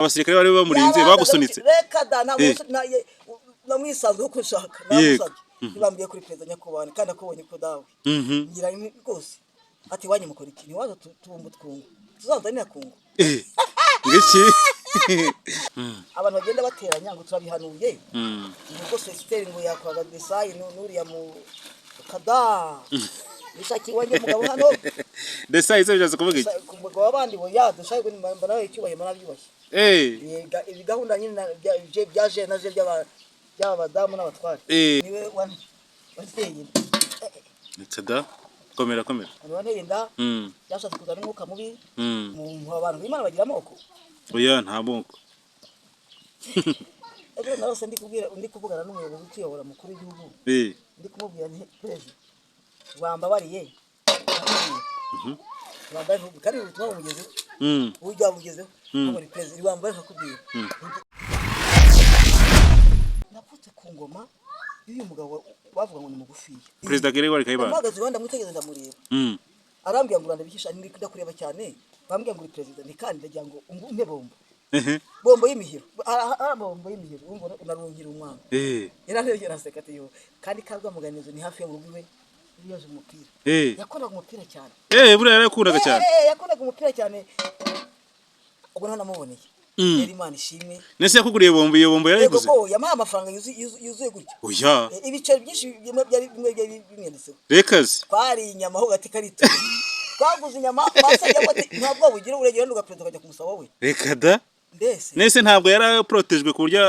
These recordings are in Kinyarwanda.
abasirikare bari bamurinze bagusunitse reka da na mwisanzwe uko ushaka namusabye ntibambwiye kuri perezida nyakubahwa kandi akubonye ko dawe ngira rwose ati wanyu mukora iki waza tubumbu twungu tuzanzanira kungu ngiki abantu bagenda bateranya ngo turabihanuye ubwo sesiteri ngo yakwaga design nuriya mu kada bishaki wanje mugabo hano design zo bijaze kuvuga iki kumugabo abandi bo ya dushaka ko mbana icyubaye marabyubashye ibi gahunda nyine byaje naje by'abadamu n'abatware niwe wateye kada komera wanteye nda yashatse kuzana umwuka mubi mu abantu b'Imana bagira amoko oya nta moko ejo narose ndi kuvugana n'umuyobozi utuyobora mukuru w'igihugu ndi kumubwira nti perezida wambabariye wambaye kandi ubutumwa bumugezeho uburyo wabugezeho muri perezida wambaye nkakubwira napfutse ku ngoma y'uyu mugabo bavuga ngo ni mugufiya perezida Gregoire Kayibanda mpagaze wanda mutegeza ndamureba arambwira ngo ndabikisha ndi kudakureba cyane bambwiye ngo uri perezida ni kandi ndagira ngo umpe bombo y'imihiro bombo y'imihiro unarungira umwana yararengera sekate yo kandi karwa muganizo ni hafi y'urugo iwe yaje umupira yakoraga umupira cyane buriya yarakundaga cyane yakoraga umupira cyane ubwo namuboneye yari Imana ishimwe nese yakuguriye bombo iyo bombo yarayiguze yego yampaye amafaranga yuzuye gutya oya ibiceri byinshi byari bimwendetse rekazi twari inyama ho gati karito twaguze inyama basajya bati ntabwo bugira uregera n'ugaperezida kujya kumusaba we reka da mbese nese ntabwo yaraprotejwe ku buryo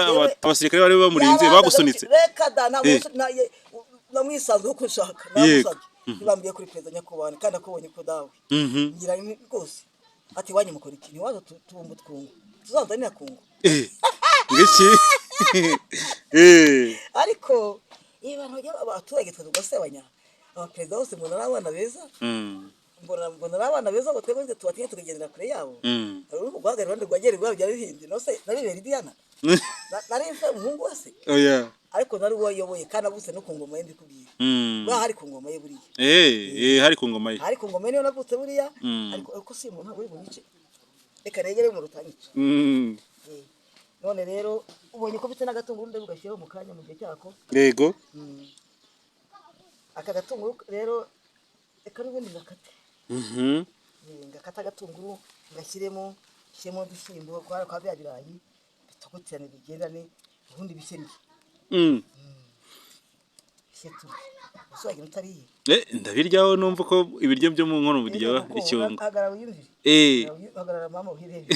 abasirikare bari bamurinze bagusunitse reka da na mwisanzwe uko ushaka namusabye ntibambwiye kuri perezida nyakubahwa kandi akubonye ko dawe ngira rwose ati wanyu mukora iki waza tubumbu twungu tuzanzanira kungu ngiki ariko abantu abaturage tugasebanya abaperezida bose mbona ari abana beza mbona ari abana beza ngo twebwe tubatinye tukagendera kure yabo ari guhagarara iruhande rwa Gerigwa byari bihindi nose nari Veridiana nari mfe umuhungu wese oya ariko nari wayoboye kandi abuse no ku ngoma ye ndikubwira ba hari ku ngoma ye buriya hari ku ngoma ye hari ku ngoma ye niyo navutse buriya ariko si umuntu ntabwo yibuke reka negere mu rutangice none rero ubonye ko bite n'agatunguru nde bugashyiraho mu kanya mu gihe cyako yego aka gatunguru rero reka n'ubundi ngakate ngakata agatunguru ngashyiremo udushyimbo kwa bya birayi bitogoterane bigendane ubundi bishyirye shetu usagira utariye ndabiryaho numva ko ibiryo byo mu nkono buryo icyungo hagarara mama uhirebe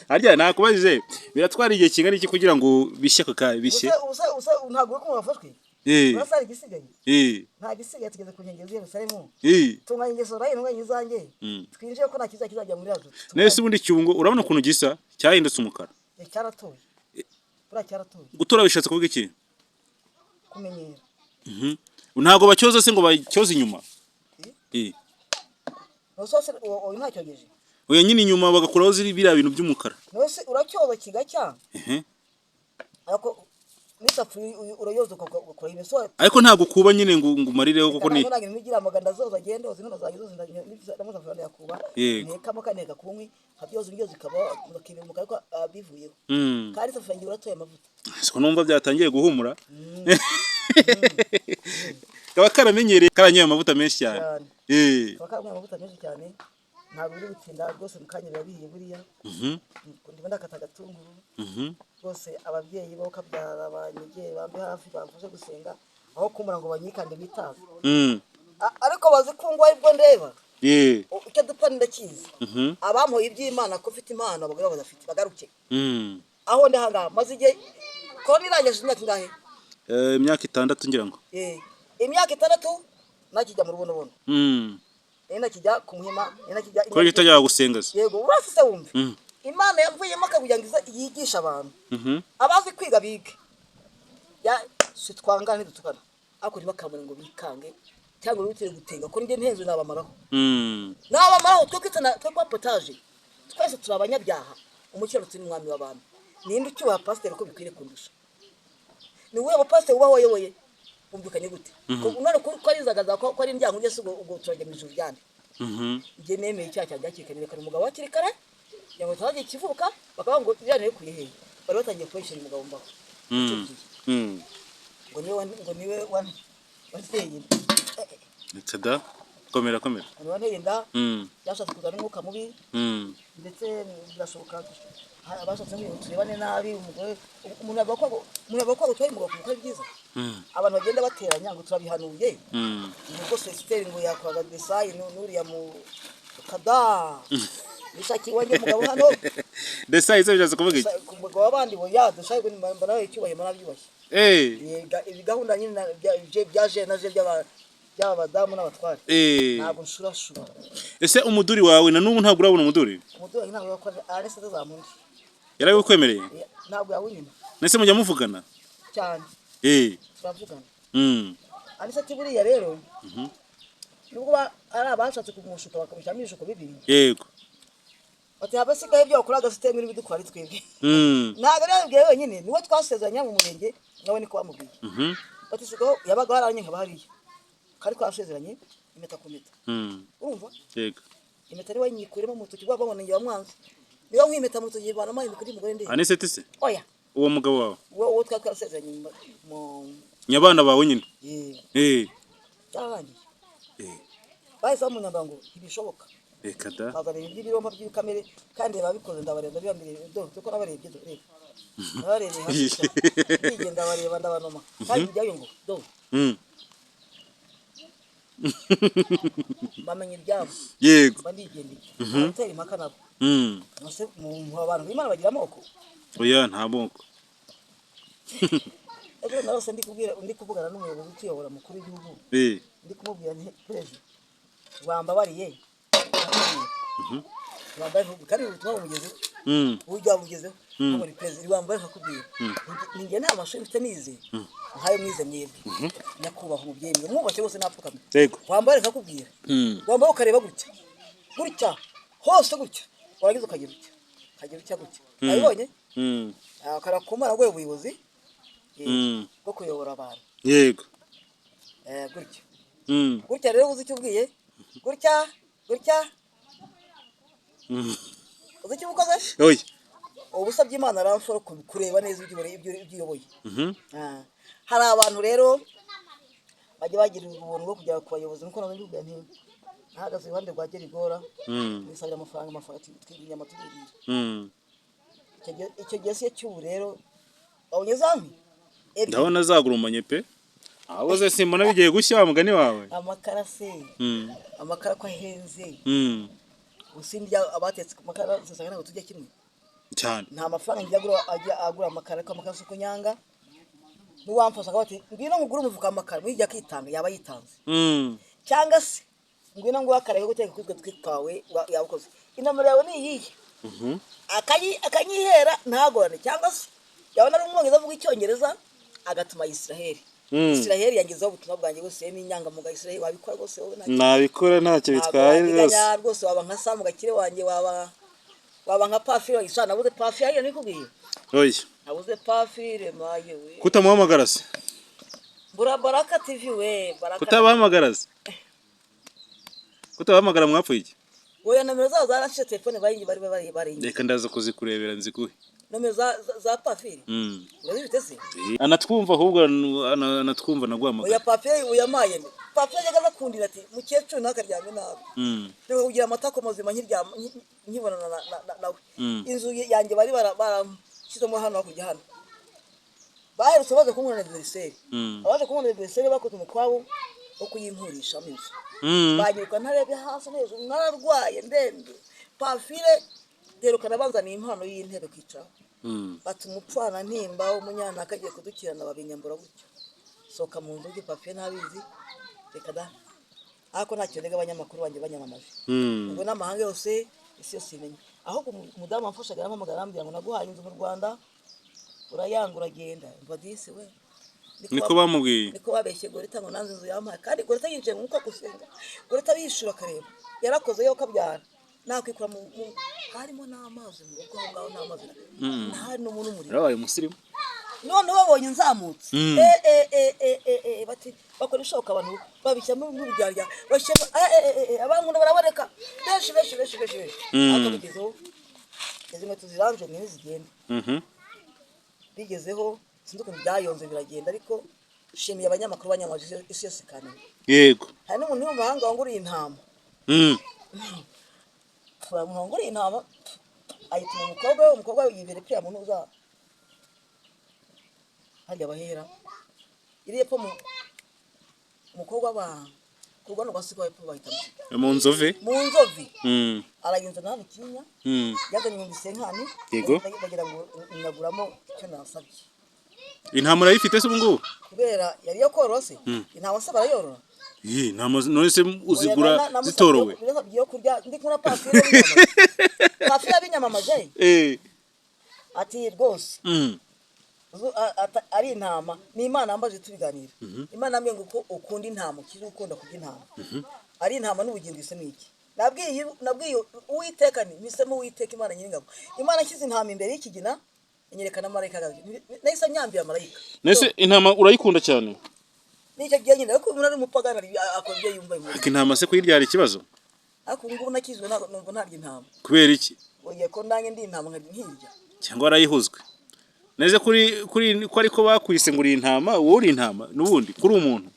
harya nakubajije biratwara igihe kingana iki kugira ngo bishye bishye ntabwo ko wafashwe urasara igisigaye nta gisigaye tugeze ku nkengero z'Yerusalemu tunganya ingeso rayi ntunganya izanjye twinjiye ko nta kizajya muri yacu nese ubundi cyungo urabona ukuntu gisa cyahindutse umukara cyaratoye cyaratoye gutora bishatse kuvuga iki kumenyera ntabwo bacyoza se ngo bacyoze inyuma nosose oyo ntacyogeje oya nyine inyuma bagakuraho ziri biriya bintu by'umukara nose uracyoza kigacya ariko nisafuri urayoza ukakora imeso ariko ntabwo kuba nyine ngo umarireho kuko ni ntabwo ngira amaganda zoza agenda zino zagizo ndamusafuri yakuba nekamo kaneka kunkwi habyoza indyo zikaba mukibimuka ariko bivuyeho kandi safuri ngira uratoye amavuta siko numva byatangiye guhumura kaba karamenyereye karanyoye amavuta menshi cyane kaba karanyoye amavuta menshi cyane ntabwo biri gutsinda rwose mukanya birabiye buriya ndimo ndakata agatunguru rwose ababyeyi bo kabyara abanyegere bambe hafi bamfashe gusenga aho kumura ngo banyikande bitaza ariko bazi kungwa ibwo ndeba icyo dupfa ndakizi abamuye iby'Imana ko ufite impano abagore badafite bagaruke aho ndahanga maze igihe ko nirangeje imyaka ingahe imyaka 6 ngira ngo imyaka 6 nakijya mu rubonobono nakijya ku muhima nakijya ko gitajya gusenga yego urafise wumve Imana yavuyemo akabuyangiza yigisha abantu abazi kwiga bige ya sitwangane dutukana ako nibakamura ngo bikange cyangwa urutire gutenga ko nde ntezo nabamaraho nabamaraho twe kwitana twe kwa potage twese turabanyabyaha umukiro turi mwami w'abantu ninde ucyuha pastor ko bikwire kundusha ni wewe pastor uba wayoboye umvikanye gute ko unone ko arizagaza ko ari indyango ugese ubwo turajya mu ijuru ryane nge nemeye icyaha cyanjye akikanire kare umugabo wakiri kare yango twagiye kivuka bakavuga ngo byane kuyihe bari batangiye kwishira umugabo mbaho ngo niwe wateye Tada komera wane yenda yashatse kuzana umwuka mubi ndetse birashoboka abashatse ngo turebane nabi umugore umuntu abakwa gutwaye umugabo kuko byiza abantu bagenda bateranya ngo turabihanuye ubwo sesiteri ngo yakoraga design nuriya mu kada Nishaki wanje mugabo hano design izo byaze kuvuga iki umugabo abandi bo yadushaye ngo mbana icyubaye mana byubashye ibi gahunda nyine byaje naje by'abadamu n'abatware ntabwo nshurashura ese umuduri wawe na n'ubu ntabwo urabona umuduri ntabwo yakora arese zamundi yarabikwemereye ntabwo yawunyina nese mujya muvugana cyane turavugana arese ati buriya rero nubwo ari abashatse kumushuka bakabishyamo ibishuko bibiri yego ati abasigaye byo bakora agasiteme n'ibidukora ari twebwe ntabwo rero bwiye wenyine niwe twasezeranya mu murenge nawe niko bamubwiye bati sigaho yabaga haranye nk'abahariye kari twasezeranye impeta ku mpeta urumva yego impeta ari wanyikuremo mu tuki bwabo ngo ninjye wamwanze niyo nk'impeta mu tuki bana mayi kuri mugore ndi anisete se oya uwo mugabo wawe uwo twasezeranye mu nyabana bawe nyine cyarandi bahise bamunyamba ngo ibishoboka reka da bazareba iby'ibiromba by'ikamere kandi babikoze ndabareba bibambire duko nabarebye reka nabarebye hasi bigenda bareba ndabanoma kandi byayo ngo do bamenye ibyabo yego bandigendeye atera impaka nabo nose mu abantu b'Imana bagira amoko oya nta moko ego narose ndi kuvugana n'umuyobozi ukiyobora mukuru w'igihugu ndi kumubwira nti preje wambabariye wambaye kandi ubutumwa bumugeze ujya bugezeho ngo ni preje wambaye nkakubwira ninjye nta mashuri mfite nize nkayo mwize mwebwe nyakubaho umubyeyi mwubashye bose napfukamye wambaye nkakubwira wambaye ukareba gutya hose gutya waragize ukagira gutya abibonye akarakumara gwe ubuyobozi bwo kuyobora abantu yego gutya rero uzi icyo ubwiye gutya uzi icyo ukoze oya ubusabye Imana aramfora kureba neza ibyo uyoboye hari abantu rero bajya bagira ubuntu bwo kujya ku bayobozi nuko nazo njye nti ahagaze iruhande rwa Gerigora nisabira amafaranga twiginyama tubirira icyo gihe cy'ubu rero abonye zambi ndabona zagurumanye pe abaze simbona bigiye gushya mugani wawe amakara se amakara ko ahenze usindya abatetse amakara sasanga ngo tujya kimwe cyane nta mafaranga njya agura amakara ko amakara suko nyanga nuwamfasha bati ngwino ngugura umuvuka amakara mwijya kwitanga yaba yitanze cyangwa se ngwino ngo akareke guteka kwitwe twitwawe yabukoze inamara yawe ni yihe akanyihera ntagorane cyangwa se yabona ari umwongereza avuga icyongereza agatuma Israel yangezeho ubutumwa bwanjye bose n'inyangamuga Israel wabikora rwose wowe nabikora ntacyo bitwaye rwose waba nka Sam Gakire wanjye waba nka Pafire isana nabuze Pafire nikubwiye oya nabuze Pafire maye we kutamuhamagara se Baraka TV we Baraka kutabahamagara se kutabahamagara mwapfuye iki oya nomero zabo zarashye telefone bari reka ndaza kuzikurebera nziguhe nomero za Pafire urabifite se anatwumva ahubwo anatwumva naguhamagara oya Pafire uyamaye Pafire yagaza kundira ati mukecuru nakaryame nabi rero ugira amatako mazima nkibona nawe inzu yanjye bari barashizemo hano hakujya hano baherutse baje kumwana anniversaire abaje kumwana anniversaire bakoze umukwabo wo kuyimpurisha minsi banyuka ntarebye hasi neza nararwaye ndende Pafire derukana banzaniye impano y'intebe kwicara batumupfana ntimba umunyana akagiye kudukirana babinyambura gutyo soka mu nzu y'Pafire nabizi reka da ako ntacyo ndega abanyamakuru banje banyamamaje ngo n'amahanga yose isi yose imenye ahubwo umudamu amfashaga aramamagara arambwira ngo naguhaye inzu mu Rwanda urayanga uragenda mva disi we niko bamubwiye niko babeshye Gorita ngo nanze inzu yampaye kandi Gorita yinjiye mu gusenga Gorita bishura kareba yarakoze yo kabyara nakwikura mu harimo n'amazi mu rugo ngaho n'amazi nta n'umuntu muri rabaye umusirimu none babonye nzamutse bati bakora ishoka abantu babishya mu byarya bashyira abantu baraboneka benshi akabigezeho izi nkweto ziranje ni zigenda bigezeho sinzi ukuntu byayonze biragenda ariko shimiye abanyamakuru banyamaje isi yose kandi yego hari n'umuntu w'umuhanga wanguriye intama wanguriye intama ayituma umukobwa yibere pya muntu uza hajya bahera iriye po umukobwa ba kurwana rwasigwa epfo bahita mu nzovi aragenza nani kinya yazanye mu bisenkani yego bagira ngo nyaguramo cyo nasabye intama urayifite se ubungubu kubera yari yo korose intama se barayorora intama none se uzigura zitorowe yo kurya ndi kuna pafire b'inyama maje ati rwose ari intama ni Imana ambaje tubiganira Imana amwe ngo ukunda intama kizi ukunda kurya intama ari intama n'ubugingo ise niki nabwiye Uwiteka ni misemo Uwiteka Imana nyiringabo Imana kizi intama imbere y'ikigina inyerekana marayika gaje nahise nyambira marayika nese intama urayikunda cyane nicyo gihe nyine ariko umuntu ari umupagana akoze yumva imwe intama se kuyiryara ikibazo ariko ngo nakizwe numva ntarya intama kubera iki oye ko nange ndi intama nkirya cyangwa arayihuzwe neze kuri ko ariko bakwise nguri intama wowe uri intama nubundi kuri umuntu